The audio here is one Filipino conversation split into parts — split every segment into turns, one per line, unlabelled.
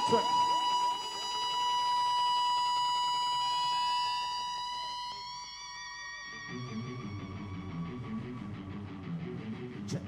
Sure. Check.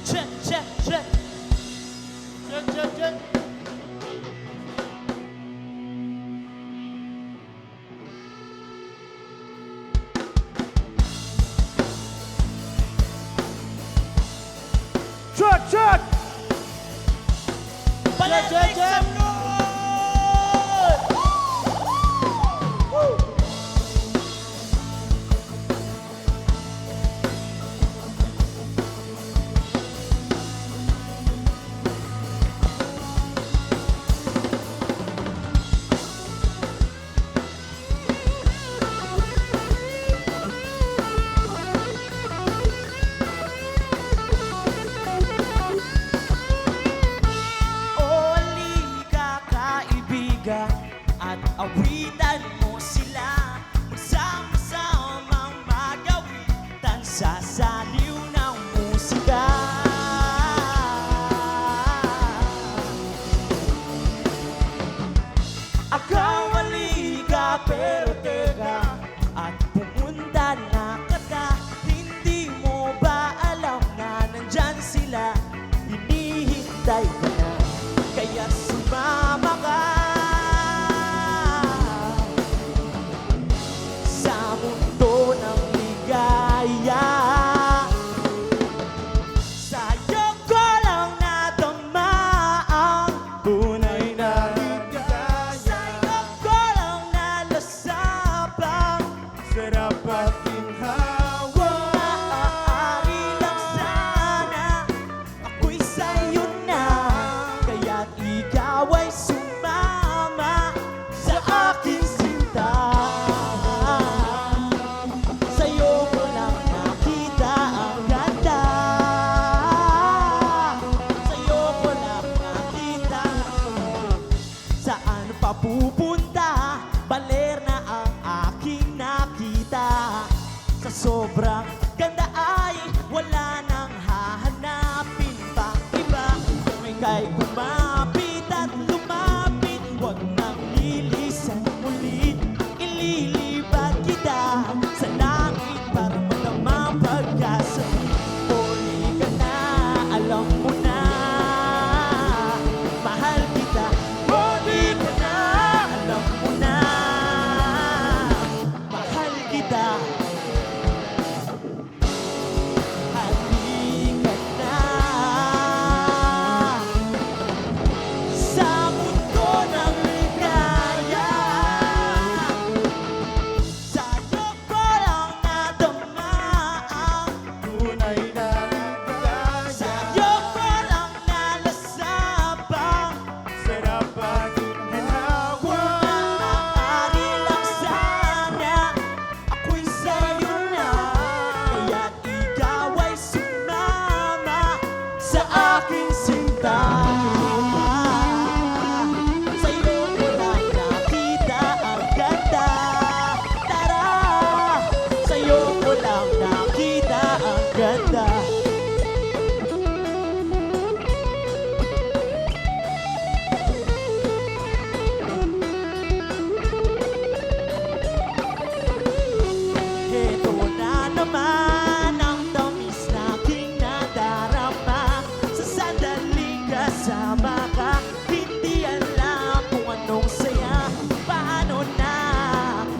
Check, check, check. Check, check, check. Check, check. Check, check, check. Woo. At awitan mo sila, magsama-samang magawitan sa saliw ng musika. Akawali ka pero teka, at pumunta na kita. Hindi mo ba alam na nandyan sila, hinihintay ka na, kaya sumama ka pupunta, baler na ang aking nakita. Sa sobrang ganda ay wala nang hahanapin pa iba. Kung ika'y kumapit at lumapit, huwag nang lilisan ulit. Ililibad kita sa langit para madama pagkasabit. Huli ka na, alam mo na, mahal kita. Huli ka na, alam mo na, mahal kita. Halika na sa mundo ng ligaya. Sa'yo ko lang nadama ang tunay na ligaya. Sa'yo ko lang nalasabang sarap ang ginhawa. Maaari lang sana ako'y sa'yo na, kaya't ikaw ay sumama sa aking sinta. Sa'yo ko lang nakita ang ganda. Tara, sa'yo ko lang nakita ang ganda. Ito na naman ang tamis na aking nadarama. Sa sandaling kasama ka, hindi alam kung anong saya. Paano na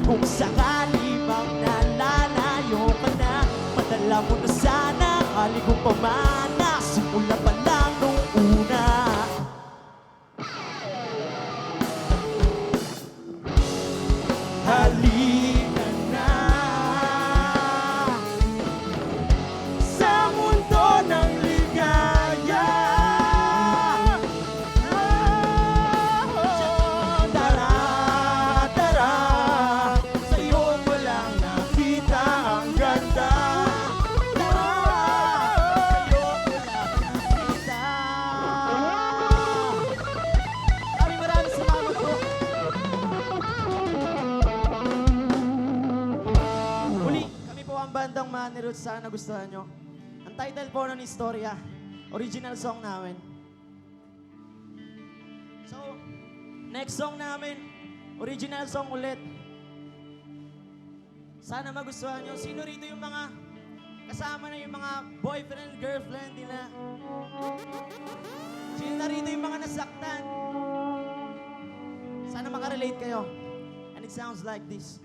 kung sakali bang nalalayo ka na? Madala mo na sana, hali kong pamana, simula pa lang nung una. Halika na ang bandang Manny Roots, sana nagustuhan nyo. Ang title po ng istorya, original song namin. So, next song namin, original song ulit. Sana magustuhan nyo. Sino rito yung mga kasama na yung mga boyfriend, girlfriend nila? Sino na rito yung mga nasaktan? Sana makarelate kayo. And it sounds like this.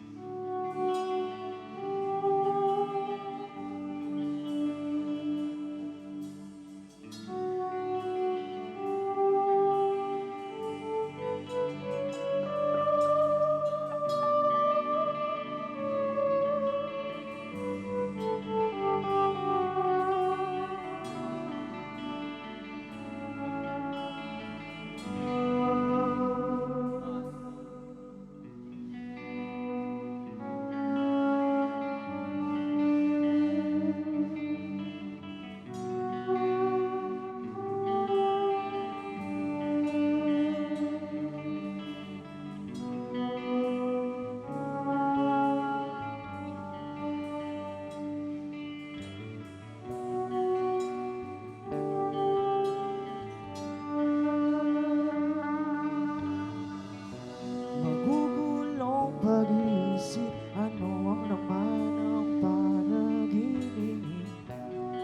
Magugulong pag-iisip, ano ang laman ng panaginip?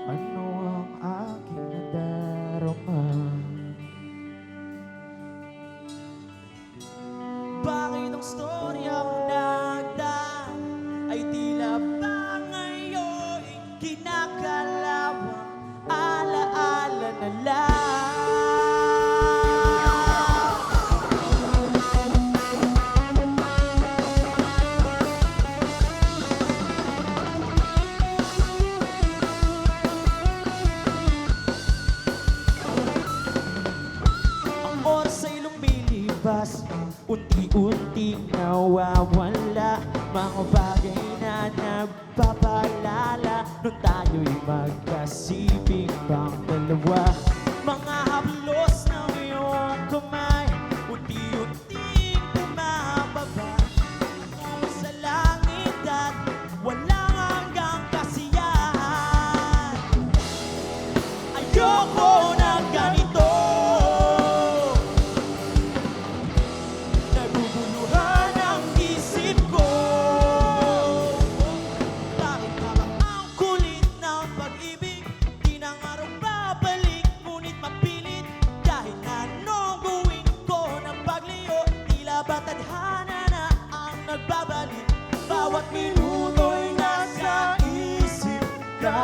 Ano ang aking nadarama? Bakit ang storyang nagdaan ay tila ba ngayon kinakalawang alaala na lang? Ang oras ay lumilibas, unti-unting nawawala. Mga bagay na nagpapalala nung tayo'y magkasibing pang dalawa. Mga haplos ng iyong kamay, unti-unting bumababa tungo sa langit at walang hanggang kasiyahan. Ayoko ng ganito, naguguluhan ang isip ko. Bakit nga ba ang kulit ng pag-ibig? Di na nga raw babalik, ngunit mapilit. Kahit anong gawin ko ng pagliyo, tila ba tadhana na ang nagbabalik. Bawat minuto'y nasa isip ka.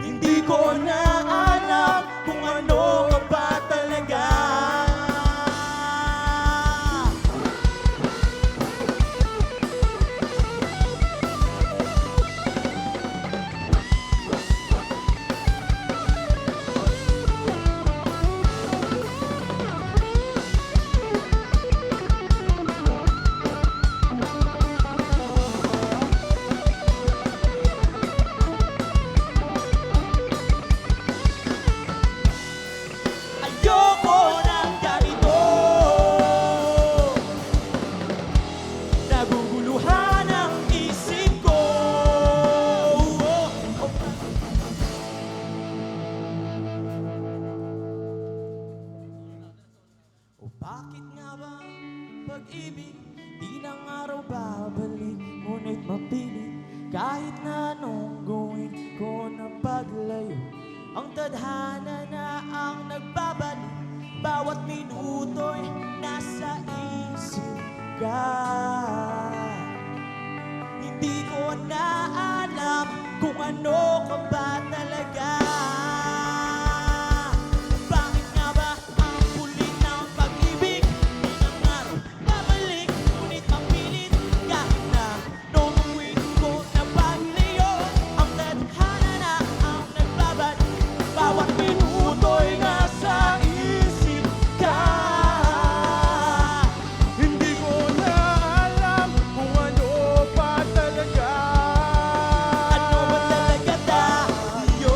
Hindi ko na alam kung ano ka ba talaga. Ayoko ng ganito, naguguluhan ang isip ko. O bakit nga ba pag-ibig di na nga raw babalik, ngunit mapilit. Kahit na anong gawin ko na paglayo, ang tadhana na ang nagbabalik. Bawat minuto'y nasa isip ka. Hindi ko na alam kung ano ka ba talaga. Bakit nga ba ang kulit ng pag-ibig di na nga raw babalik, ngunit mapilit. Kahit na nung gawin ko na pagliyo, ang tadhana na ang nagbabalik. Bawat minuto'y nasa isip ka. Hindi ko na alam kung ano pa talaga. Ano ba talaga tayo?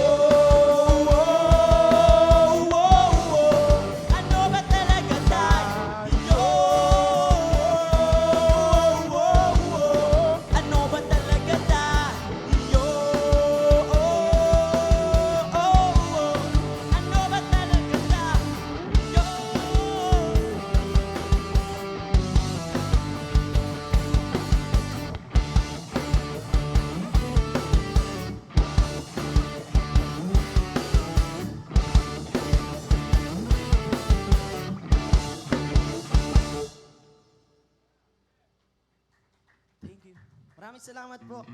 salamat po.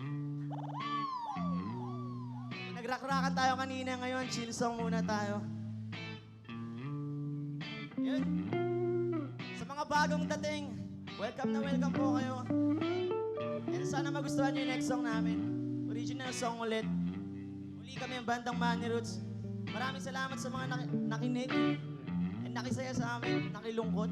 Nagrak-rakan tayo kanina, ngayon chill song muna tayo. Yun. Sa mga bagong dating, welcome na welcome po kayo. And sana magustuhan nyo yung next song namin. Original song ulit. Muli kami ang bandang Manny Roots. Maraming salamat sa mga nakinig and nakisaya sa amin, nakilungkot.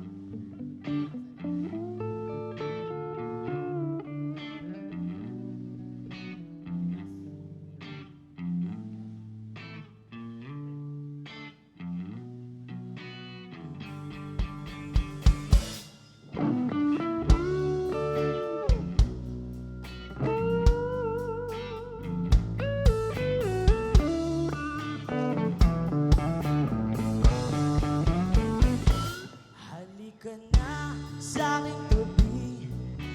Halika na sa aking tabi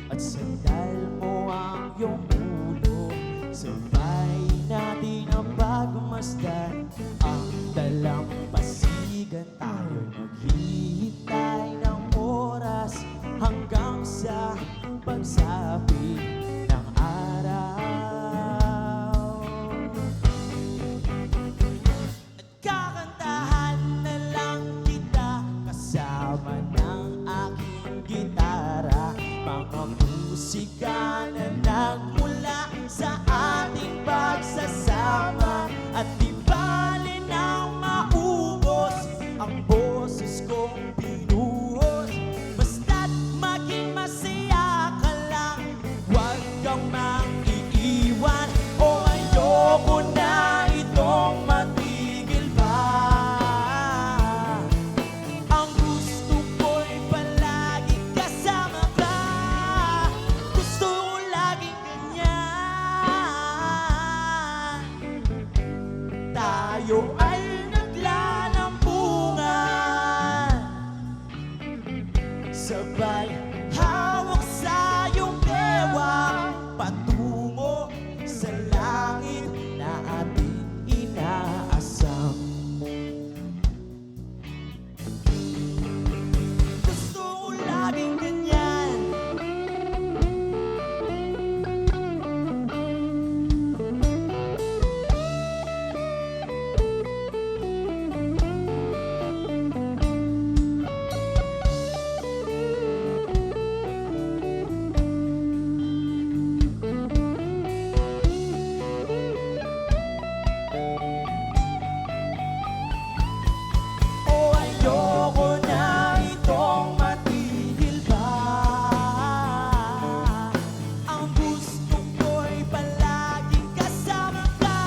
at sandal mo ang iyong ulo. Sabay natin ang pagmasdan ang dalampasigan. Tayo naghihintay ng oras hanggang sa pagsapit ng araw. At kakantahan na lang kita kasama ng aking gitara. Mga musika na nagmula sa ating pagsasama. At di bali nang maubos ang boses kong binuhos. Basta't maging masaya ka lang, huwag kang mag-iiwan. O ayoko na itong matigil pa. Ang gusto ko'y palagi kasama ka. Gusto ko laging ganyan. Tayo ay naglalambungan, sabay hawak sa iyong bewang, patungo sa langit na ating inaasam. Gusto ko laging ganyan. O ayoko na itong matigil pa. Ang gusto ko'y palaging kasama ka.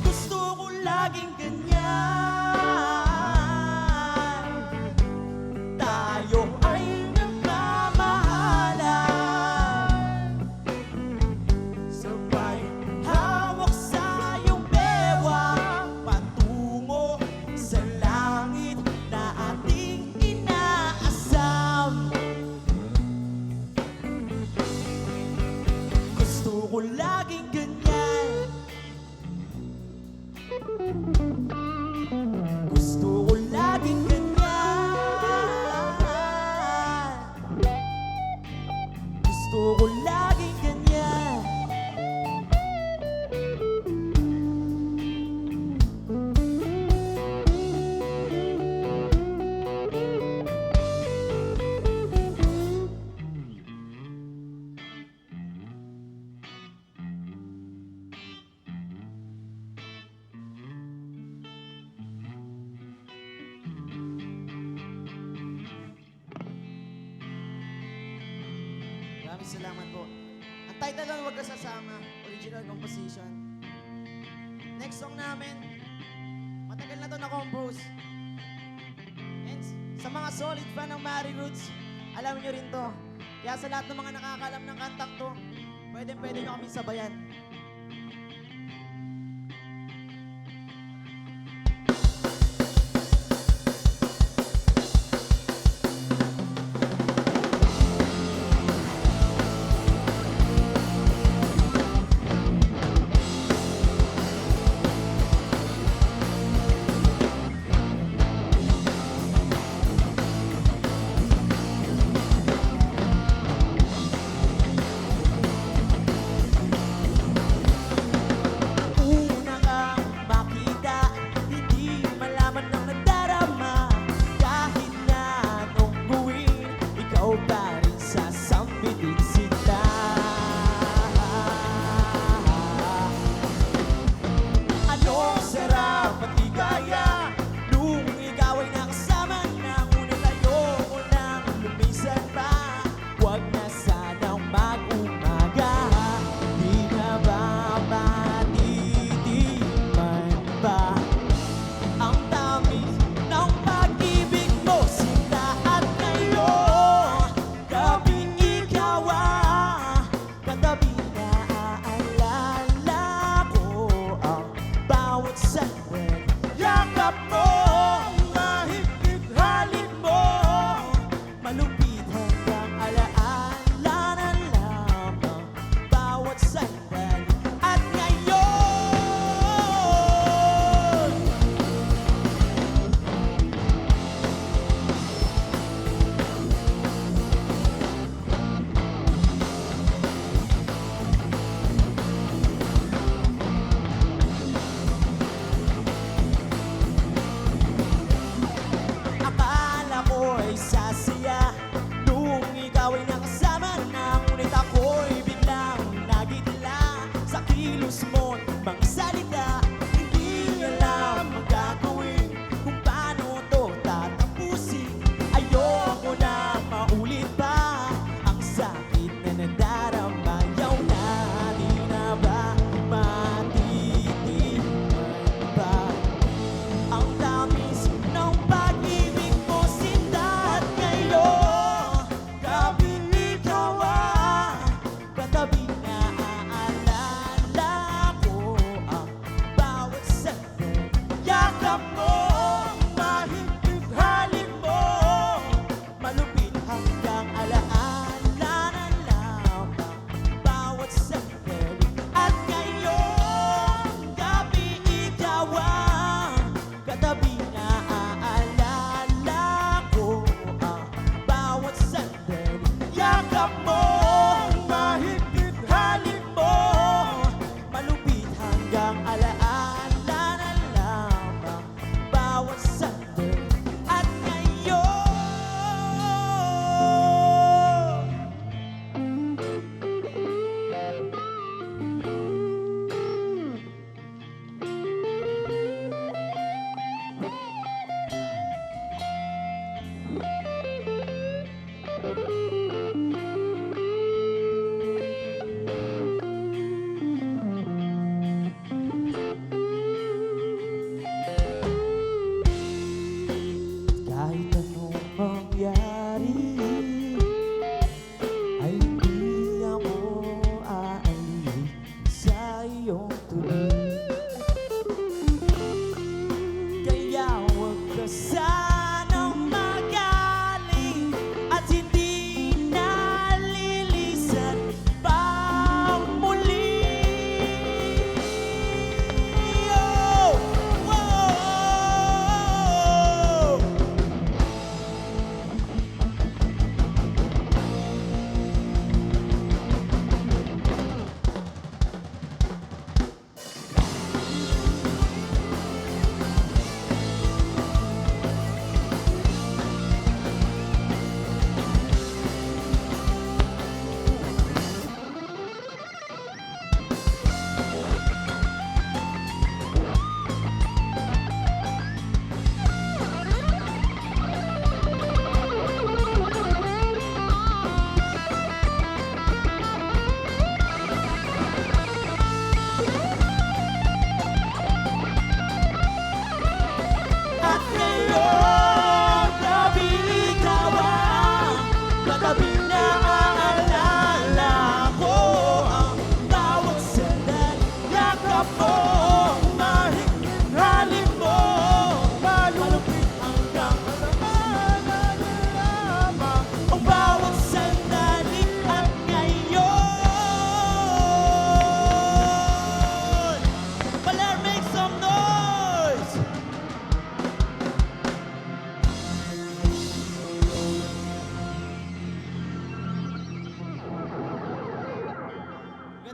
Gusto ko laging ganyan. Tayo ay nagmamahalan, sabay hawak sa iyong bewang, patungo sa langit na ating inaasam. Gusto ko laging ganyan. Gusto ko laging ganyan. Gusto ko laging ganyan. Maraming salamat po. Ang title lang, Huwag Ka Sasama, original composition. Next song namin, matagal na to na-compose. And sa mga solid fan ng Manny Roots, alam nyo rin to. Kaya sa lahat ng mga nakakalam ng kantang to, pwede nyo kami sabayan.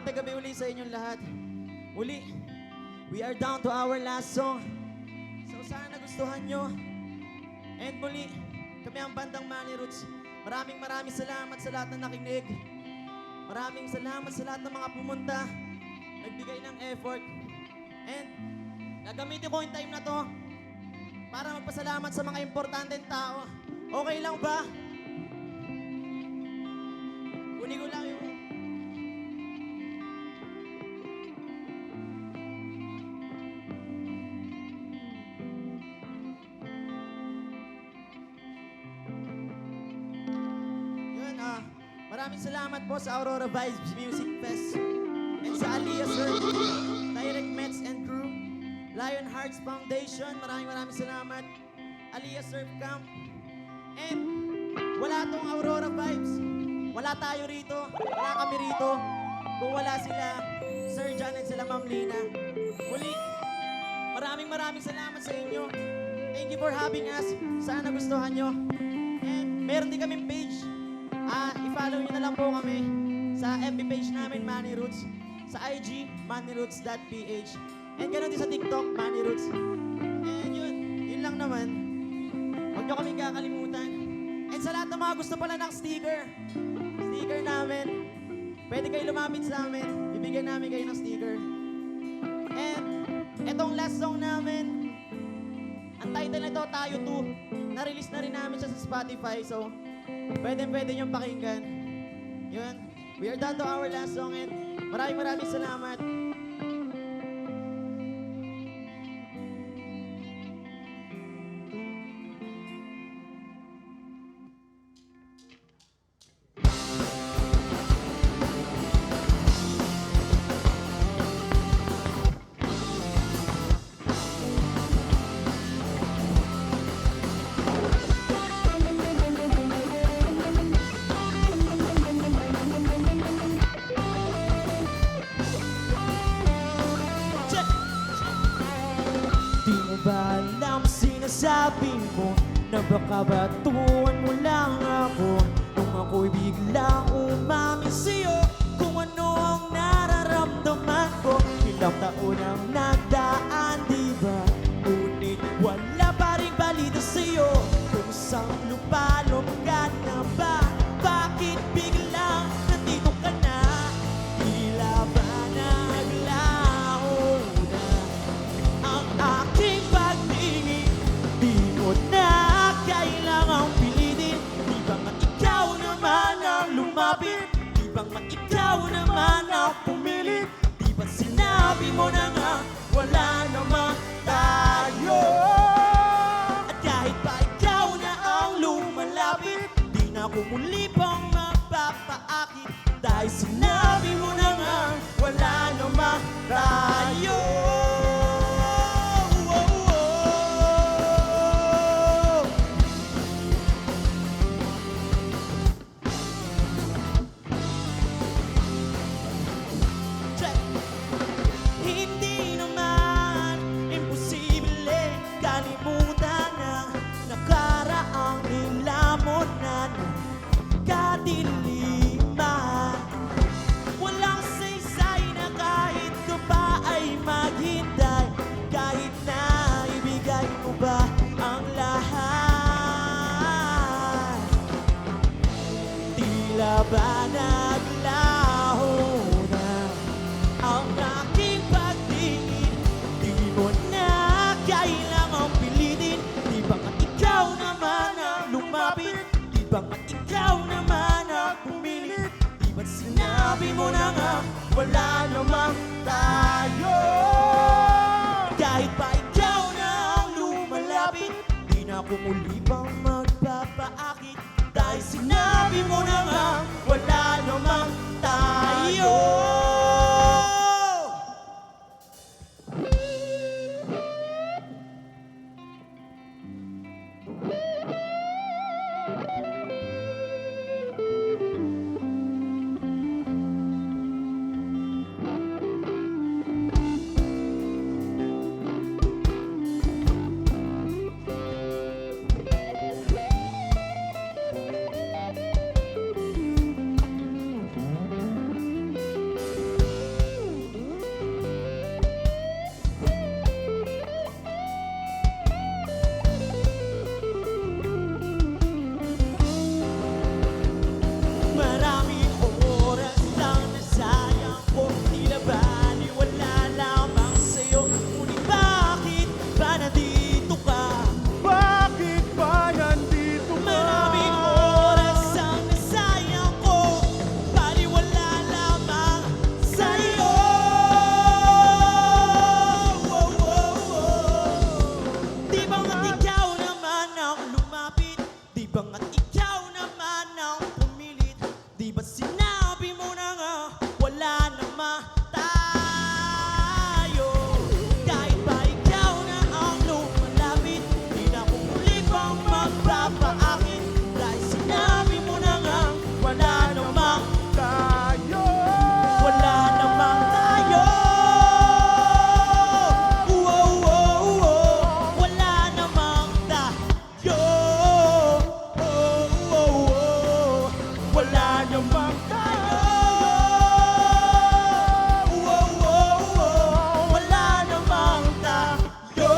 Magandang gabi uli sa inyong lahat. Muli, we are down to our last song. So sana nagustuhan nyo. And muli, kami ang bandang Manny Roots. Maraming salamat sa lahat na nakinig. Maraming salamat sa lahat ng mga pumunta, nagbigay ng effort. And gagamitin ko yung time na to para magpasalamat sa mga importanteng tao. Okay lang ba? Kunin ko lang yung... Yun, maraming salamat po sa Aurora Vibes Music Fest and sa Aliyah Sir, Direct Mets and Crew, Lion Hearts Foundation, maraming salamat. Aliyah Surf Camp. And wala tong Aurora Vibes. Wala tayo rito. Wala kami rito. Kung wala sila, Sir John and sila Ma'am Lina. Muli, maraming salamat sa inyo. Thank you for having us. Sana gustuhan nyo. And meron din kaming page. I-follow nyo na lang po kami sa FB page namin, Manny Roots. Sa IG, mannyroots.ph. And ganoon din sa TikTok, Manny Roots. And yun lang naman. Huwag nyo kaming kakalimutan. And sa lahat ng mga gusto pala ng sticker namin, pwede kayo lumapit sa amin. Bibigyan namin kayo ng sticker. And etong last song namin, ang title nito, Tayo 2. Na-release na rin namin siya sa Spotify. So, pwede nyo pakinggan. Yun. We are done to our last song and maraming salamat. Di mo ba alam sinasabi mo na baka batuan mo lang ako nung ako'y biglang umamin sa'yo kung ano ang nararamdaman ko. Ilang taon ang nagdaan, di ba? Ngunit wala pa rin balita sa'yo kung saan lupalop ka na ba? Bakit biglang nandito ka na? Tila ba naglaho na ang aking pagtingin? Di mo na kailangang pilitin. Di ba nga ikaw naman ang lumapit? Di ba nga ikaw naman ang pumilit? Di ba sinabi mo na nga wala naman tayo? At kahit pa ikaw na ang lumalapit, di na ako muli pang magpapaakit. Dahil sinabi mo na nga wala naman tayo. Hindi naman imposible kalimutan ang nakaraang nilamon na kadiliman. Walang saysay na kahit ka pa ay maghintay, kahit na ibigay mo ba ang lahat. Tila ba naglaho na ang aking pagtingin? Di mo na kailangang pilitin. Di ba nga ikaw naman ang lumapit? Di ba nga ikaw naman ang pumilit? Di ba sinabi mo na nga wala namang tayo? Kahit pa ikaw na ang lumalapit, di na ako muli pang magpapaakit. Dahil sinabi mo na nga wala namang tayo. namang tayo. Oh, oh, oh, wala namang tayo.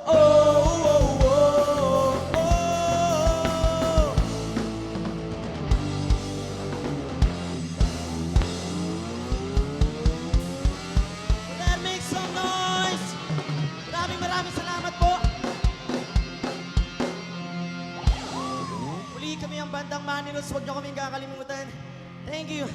Oh, oh, oh, oh. Let's make some noise! Maraming salamat po! Muli kami ang bandang Manilos. Huwag niyo kaming kakalimutan. Thank you.